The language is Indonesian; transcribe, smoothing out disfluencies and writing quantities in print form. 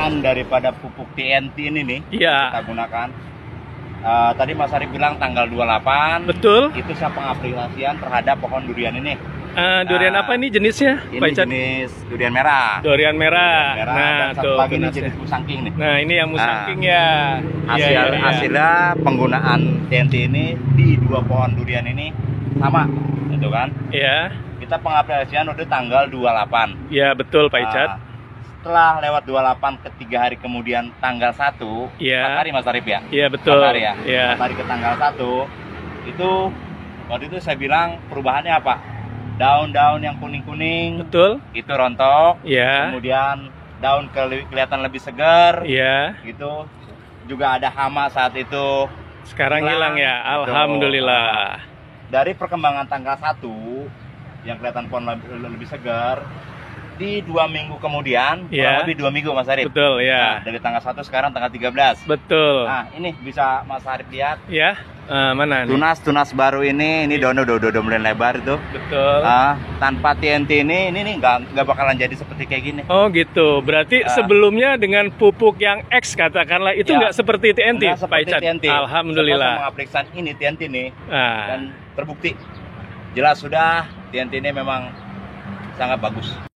penggunaan daripada pupuk TNT ini nih, Iya. kita gunakan. Tadi Mas Arif bilang tanggal 28. Betul. Itu saya pengaplikasian terhadap pohon durian ini. Durian apa ini jenisnya? Ini Pak Icat? jenis durian merah. Durian merah. Durian merah. Nah, Dan satu tuh lagi ini tunasnya. jenis musangking nih. Nah, ini yang musangking ya. Iya. Hasilnya penggunaan TNT ini di dua pohon durian ini sama, gitu kan? Iya. Kita pengaplikasian udah tanggal 28. Iya, betul Pak Icat. Setelah lewat 28 ke 3 hari kemudian tanggal 1, Iya. 4 hari Mas Arif ya? Iya, betul. 4 hari ya? Iya. 4 hari ke tanggal 1, itu waktu itu saya bilang perubahannya apa? Daun-daun yang kuning-kuning Betul. itu rontok, Iya. kemudian daun kelihatan lebih segar, Iya. gitu. Juga ada hama saat itu. Sekarang hilang ya. Betul. Alhamdulillah. Dari perkembangan tanggal 1 yang kelihatan pohon lebih segar, di 2 minggu kemudian, Iya. kurang lebih 2 minggu Mas Arif. Betul Nah, ya. dari tanggal 1 sekarang tanggal 13. Betul. Nah, ini bisa Mas Arif lihat. Ya. Mana nih? Tunas baru ini daunnya udah mulai lebar itu. Betul. Tanpa TNT ini nih nggak bakalan jadi seperti kayak gini. Oh gitu. Berarti sebelumnya dengan pupuk yang X katakanlah itu Ya. nggak seperti TNT, Nggak Pak seperti Icat. TNT. Alhamdulillah. Setelah mengaplikasikan ini TNT nih Ah. dan terbukti jelas sudah TNT ini memang sangat bagus.